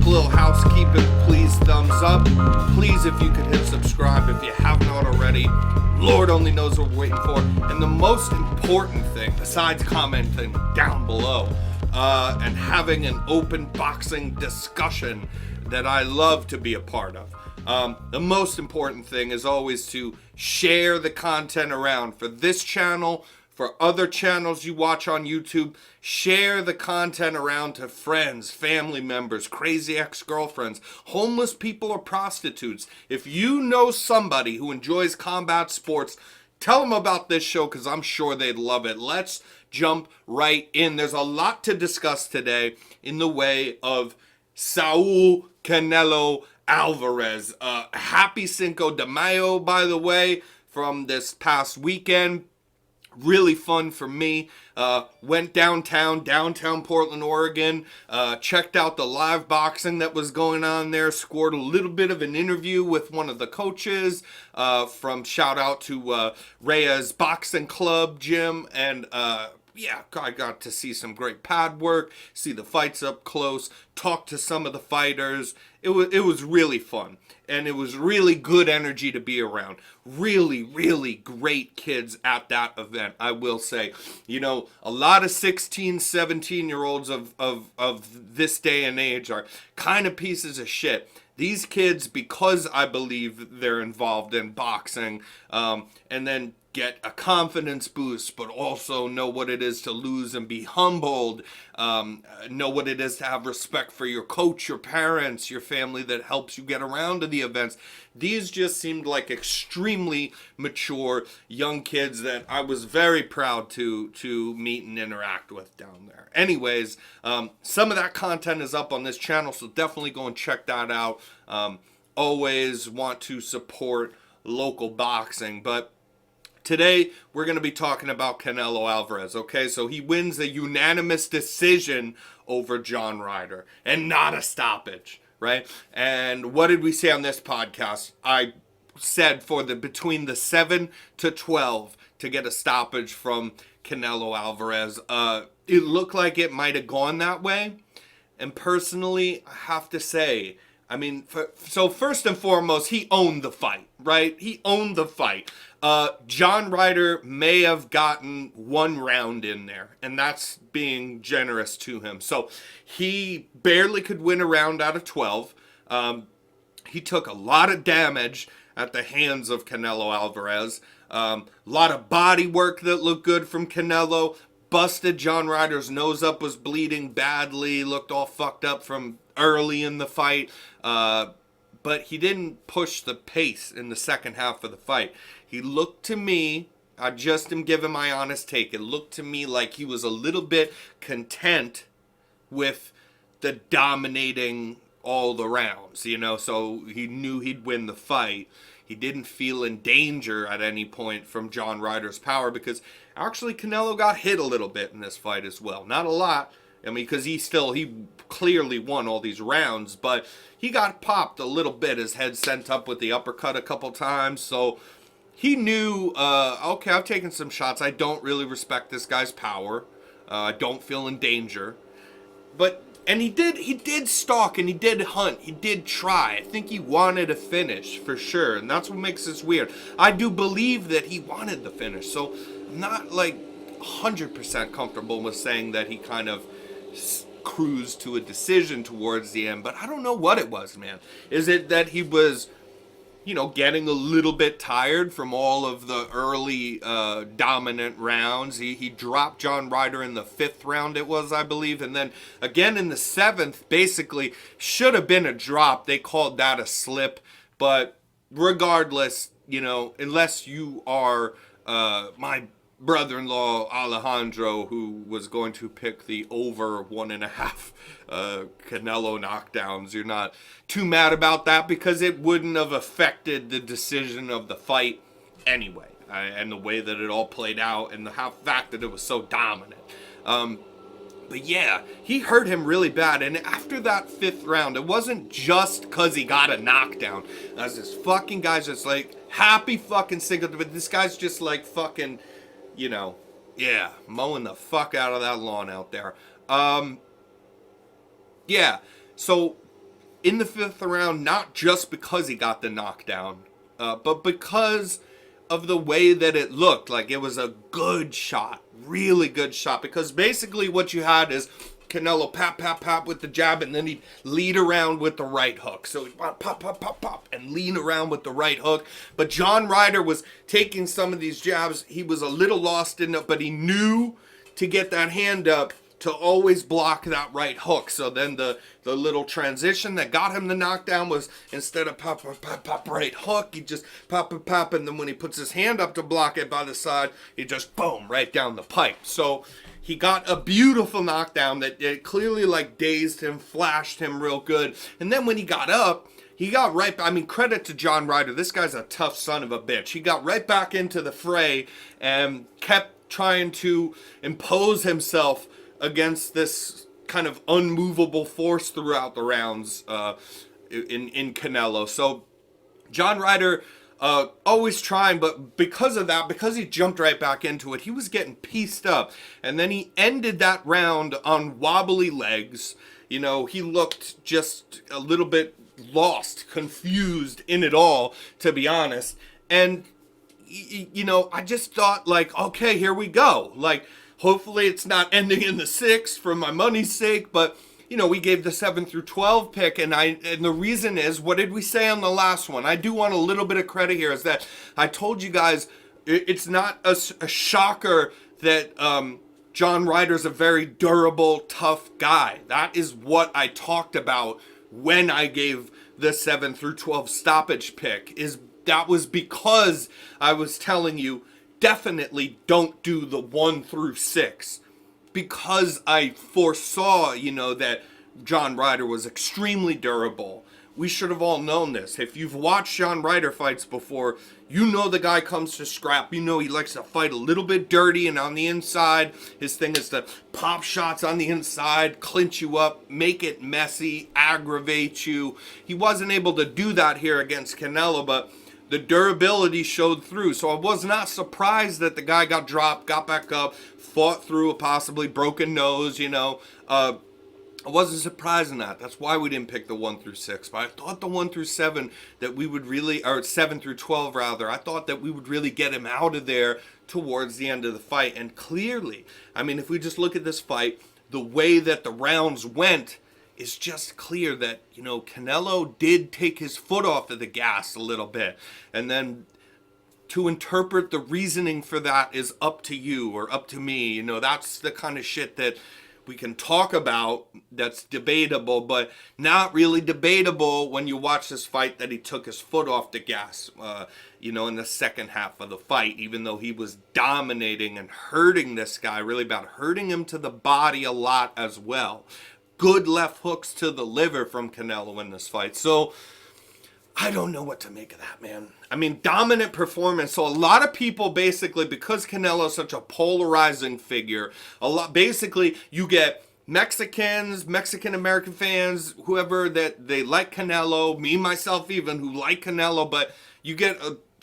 little housekeeping, please thumbs up. Please, if you could hit subscribe if you have not already. Lord only knows what we're waiting for. And the most important thing, besides commenting down below and having an open boxing discussion that I love to be a part of, the most important thing is always to share the content around. For this channel, for other channels you watch on YouTube, share the content around to friends, family members, crazy ex-girlfriends, homeless people, or prostitutes. If you know somebody who enjoys combat sports, tell them about this show because I'm sure they'd love it. Let's jump right in. There's a lot to discuss today in the way of Saul Canelo Alvarez. Happy Cinco de Mayo, by the way, from this past weekend. Really fun for me. Went downtown Portland, Oregon. Checked out the live boxing that was going on there. Scored a little bit of an interview with one of the coaches. From shout out to Reyes Boxing Club gym. And yeah, I got to see some great pad work, see the fights up close, talk to some of the fighters. It was really fun. And it was really good energy to be around. Really, really great kids at that event, I will say. You know, a lot of 16, 17-year-olds of this day and age are kind of pieces of shit. These kids, because I believe they're involved in boxing, and then get a confidence boost, but also know what it is to lose and be humbled, know what it is to have respect for your coach, your parents, your family that helps you get around to the events. These just seemed like extremely mature young kids that I was very proud to meet and interact with down there. Anyways, some of that content is up on this channel, so definitely go and check that out. Always want to support local boxing, but today, we're going to be talking about Canelo Alvarez, okay? So he wins a unanimous decision over John Ryder, and not a stoppage, right? And what did we say on this podcast? I said for between the 7 to 12 to get a stoppage from Canelo Alvarez. It looked like it might have gone that way, and personally, I have to say, I mean, so first and foremost, he owned the fight, right? He owned the fight. John Ryder may have gotten one round in there, and that's being generous to him. So he barely could win a round out of 12. He took a lot of damage at the hands of Canelo Alvarez. A lot of body work that looked good from Canelo. Busted John Ryder's nose up, was bleeding badly, looked all fucked up from early in the fight. But he didn't push the pace in the second half of the fight. He looked to me, I just am giving my honest take, it looked to me like he was a little bit content with the dominating all the rounds, you know, so he knew he'd win the fight. He didn't feel in danger at any point from John Ryder's power, because actually Canelo got hit a little bit in this fight as well. Not a lot. I mean, because he clearly won all these rounds, but he got popped a little bit. His head sent up with the uppercut a couple times, so he knew, okay, I've taken some shots. I don't really respect this guy's power. I don't feel in danger. And he did stalk and he did hunt. He did try. I think he wanted a finish for sure, and that's what makes this weird. I do believe that he wanted the finish, so I'm not like 100% comfortable with saying that he kind of cruised to a decision towards the end, but I don't know what it was, man. Is it that he was, you know, getting a little bit tired from all of the early dominant rounds? He dropped John Ryder in the 5th round, it was, I believe, and then again in the 7th, basically should have been a drop. They called that a slip, but regardless, you know, unless you are my brother-in-law Alejandro, who was going to pick the over 1.5 Canelo knockdowns, you're not too mad about that because it wouldn't have affected the decision of the fight anyway, and the way that it all played out, and the fact that it was so dominant. But yeah, he hurt him really bad, and after that 5th round, it wasn't just because he got a knockdown. This fucking guy's just like, happy fucking Cinco, but this guy's just like fucking, you know, yeah, mowing the fuck out of that lawn out there. Yeah, so in the 5th round, not just because he got the knockdown, but because of the way that it looked. Like, it was a good shot, really good shot, because basically what you had is Canelo pop, pop, pop with the jab, and then he'd lead around with the right hook. So he'd pop, pop, pop, pop, pop, and lean around with the right hook. But John Ryder was taking some of these jabs. He was a little lost in it, but he knew to get that hand up to always block that right hook. So then the little transition that got him the knockdown was, instead of pop, pop, pop, pop, right hook, he just pop, pop, pop, and then when he puts his hand up to block it by the side, he just boom, right down the pipe. So he got a beautiful knockdown that it clearly like dazed him, flashed him real good. And then when he got up, he got right, I mean, credit to John Ryder. This guy's a tough son of a bitch. He got right back into the fray and kept trying to impose himself against this kind of unmovable force throughout the rounds in Canelo. So John Ryder always trying, but because of that, because he jumped right back into it, he was getting pieced up. And then he ended that round on wobbly legs. You know, he looked just a little bit lost, confused in it all, to be honest. And, you know, I just thought, like, okay, here we go. Like, hopefully it's not ending in the 6th for my money's sake, but you know, we gave the 7 through 12 pick, and the reason is, what did we say on the last one? I do want a little bit of credit here, is that I told you guys it's not a shocker that John Ryder's a very durable, tough guy. That is what I talked about when I gave the 7 through 12 stoppage pick. That was because I was telling you, definitely don't do the 1 through 6. Because I foresaw, you know, that John Ryder was extremely durable. We should have all known this. If you've watched John Ryder fights before, you know the guy comes to scrap. You know he likes to fight a little bit dirty and on the inside. His thing is to pop shots on the inside, clinch you up, make it messy, aggravate you. He wasn't able to do that here against Canelo, but the durability showed through. So I was not surprised that the guy got dropped, got back up, fought through a possibly broken nose, you know. I wasn't surprised in that. That's why we didn't pick the 1 through 6. But I thought the 1 through 7 that we would really, or 7 through 12 rather, I thought that we would really get him out of there towards the end of the fight. And clearly, I mean, if we just look at this fight, the way that the rounds went, it's just clear that, you know, Canelo did take his foot off of the gas a little bit. And then to interpret the reasoning for that is up to you or up to me. You know, that's the kind of shit that we can talk about that's debatable, but not really debatable when you watch this fight that he took his foot off the gas, you know, in the second half of the fight, even though he was dominating and hurting this guy really bad, hurting him to the body a lot as well. Good left hooks to the liver from Canelo in this fight. So I don't know what to make of that, man. I mean, dominant performance. So a lot of people basically, because Canelo is such a polarizing figure, basically you get Mexicans, Mexican-American fans, whoever that they like Canelo, me, myself even, who like Canelo, but you get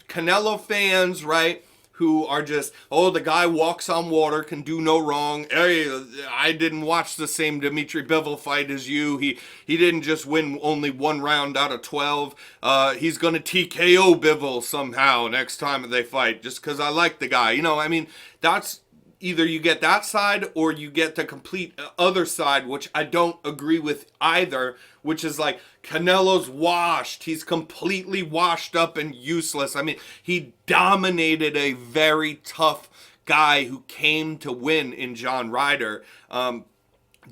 Canelo fans, right, who are just, oh, the guy walks on water, can do no wrong. Hey, I didn't watch the same Dimitri Bivol fight as you. He didn't just win only 1 round out of 12. He's going to TKO Bivol somehow next time they fight just because I like the guy. You know, I mean, that's either you get that side or you get the complete other side, which I don't agree with either, which is like, Canelo's washed. He's completely washed up and useless. I mean, he dominated a very tough guy who came to win in John Ryder.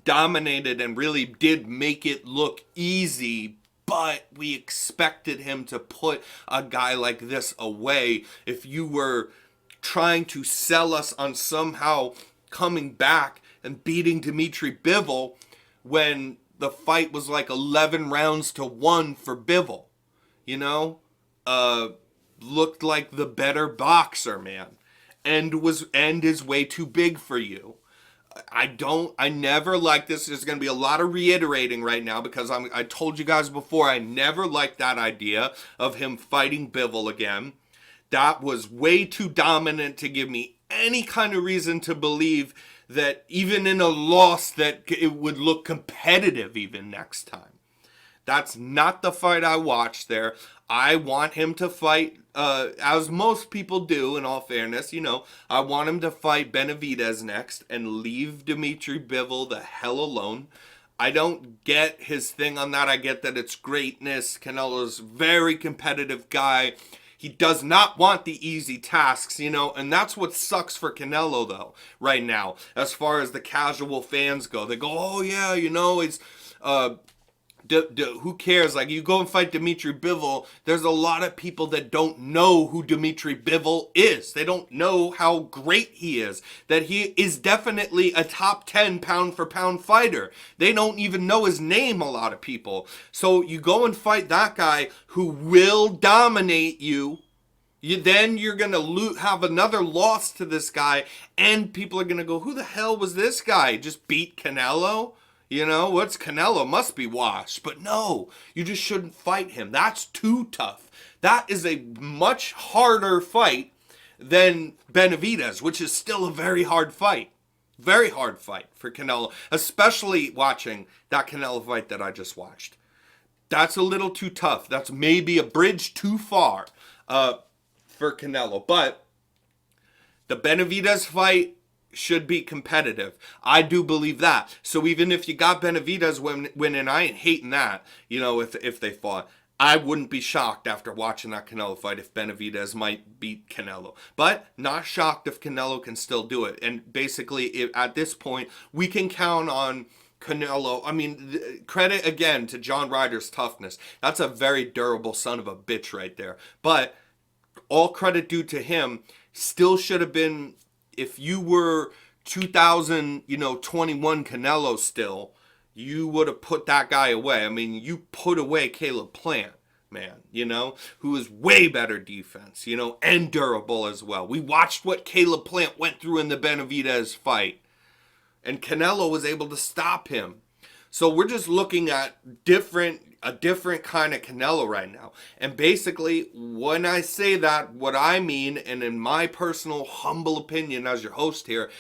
Dominated and really did make it look easy, but we expected him to put a guy like this away. If you were trying to sell us on somehow coming back and beating Dimitri Bivol when the fight was like 11 rounds to 1 for Bivol, you know, looked like the better boxer, man, and is way too big for you. I never liked this. There's going to be a lot of reiterating right now because I told you guys before, I never liked that idea of him fighting Bivol again. That was way too dominant to give me any kind of reason to believe that even in a loss that it would look competitive even next time. That's not the fight I watched there. I want him to fight, as most people do, in all fairness, I want him to fight Benavidez next and leave Dimitri Bivol the hell alone. I don't get his thing on that. I get that it's greatness. Canelo's a very competitive guy. He does not want the easy tasks, and that's what sucks for Canelo, though, right now, as far as the casual fans go. They go, oh, yeah, he's, who cares? Like, you go and fight Dimitri Bivol, there's a lot of people that don't know who Dimitri Bivol is. They don't know how great he is, that he is definitely a top 10 pound-for-pound fighter. They don't even know his name, a lot of people. So you go and fight that guy who will dominate you. Then you're going to have another loss to this guy, and people are going to go, who the hell was this guy? Just beat Canelo? What's Canelo? Must be washed. But no, you just shouldn't fight him. That's too tough. That is a much harder fight than Benavidez, which is still a very hard fight. Very hard fight for Canelo, especially watching that Canelo fight that I just watched. That's a little too tough. That's maybe a bridge too far for Canelo. But the Benavidez fight should be competitive. I do believe that. So even if you got Benavidez winning, I ain't hating that, if they fought. I wouldn't be shocked after watching that Canelo fight if Benavidez might beat Canelo. But not shocked if Canelo can still do it. And basically, at this point, we can count on Canelo. I mean, credit again to John Ryder's toughness. That's a very durable son of a bitch right there. But all credit due to him, still should have been, if you were 2021 Canelo still, you would have put that guy away. I mean, you put away Caleb Plant, man, who is way better defense, and durable as well. We watched what Caleb Plant went through in the Benavidez fight, and Canelo was able to stop him. So we're just looking at a different kind of Canelo right now. And basically, when I say that, what I mean, and in my personal humble opinion as your host here,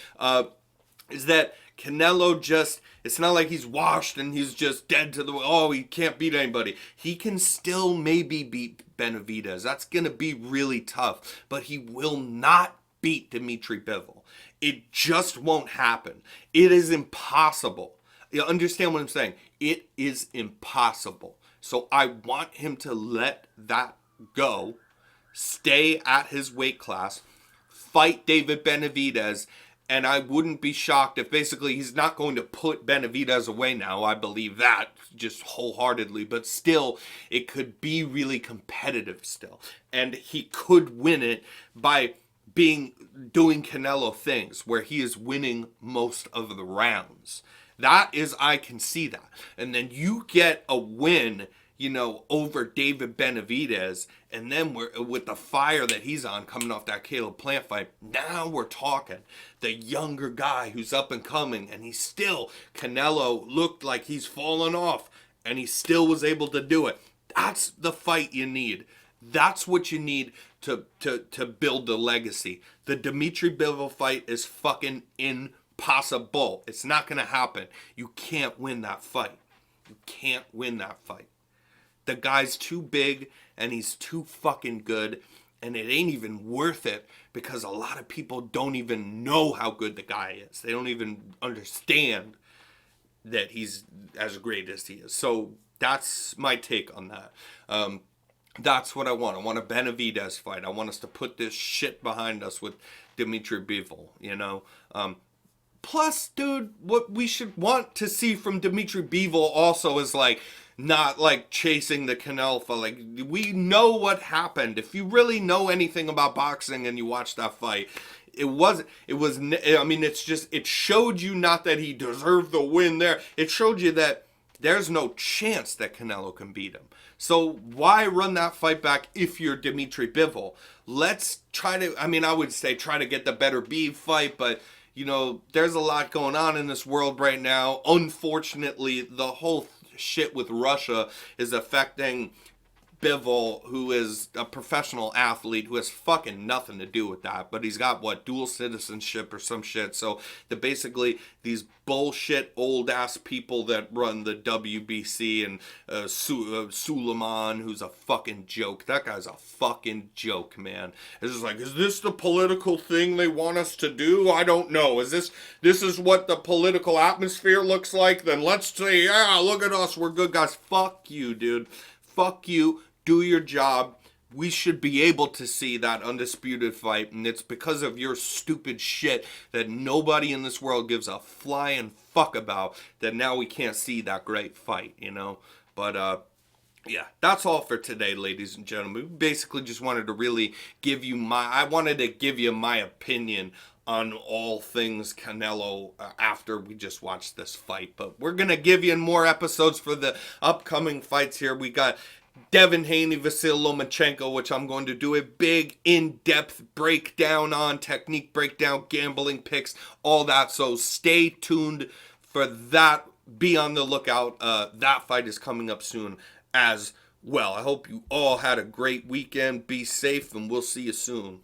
is that Canelo it's not like he's washed and he's just dead to he can't beat anybody. He can still maybe beat Benavidez. That's going to be really tough. But he will not beat Dimitri Bivol. It just won't happen. It is impossible. You understand what I'm saying? It is impossible. So I want him to let that go, stay at his weight class, fight David Benavidez, and I wouldn't be shocked if basically he's not going to put Benavidez away now. I believe that just wholeheartedly, but still, it could be really competitive still. And he could win it by doing Canelo things where he is winning most of the rounds. I can see that. And then you get a win, over David Benavidez, and then with the fire that he's on coming off that Caleb Plant fight, now we're talking. The younger guy who's up and coming, and Canelo looked like he's fallen off, and he still was able to do it. That's the fight you need. That's what you need to build the legacy. The Dimitri Bivol fight is fucking impossible. It's not going to happen. You can't win that fight. You can't win that fight. The guy's too big and he's too fucking good, and it ain't even worth it because a lot of people don't even know how good the guy is. They don't even understand that he's as great as he is. So that's my take on that. That's what I want. I want a Benavidez fight. I want us to put this shit behind us with Dimitri Bivol, Plus, dude, what we should want to see from Dimitri Bivol also is not chasing the Canelo fight. We know what happened. If you really know anything about boxing and you watch that fight, it showed you not that he deserved the win there. It showed you that there's no chance that Canelo can beat him. So why run that fight back if you're Dimitri Bivol? Let's try to, I would say try to get the better Beef fight, but there's a lot going on in this world right now. Unfortunately, the whole shit with Russia is affecting Bivol, who is a professional athlete who has fucking nothing to do with that, but he's got what, dual citizenship or some shit. So basically these bullshit old ass people that run the WBC, and Suleiman, who's a fucking joke. That guy's a fucking joke, man. It's just like, is this the political thing they want us to do? I don't know. Is this is what the political atmosphere looks like? Then let's say, yeah, look at us, we're good guys. Fuck you, dude. Fuck you. Do your job. We should be able to see that undisputed fight, and it's because of your stupid shit that nobody in this world gives a flying fuck about that now we can't see that great fight, you know? But, yeah, that's all for today, ladies and gentlemen. We basically just wanted to really give you my opinion on all things Canelo after we just watched this fight. But we're going to give you more episodes for the upcoming fights here. We got Devin Haney, Vasyl Lomachenko, which I'm going to do a big, in-depth breakdown on, technique breakdown, gambling picks, all that. So stay tuned for that. Be on the lookout. That fight is coming up soon as well. I hope you all had a great weekend. Be safe, and we'll see you soon.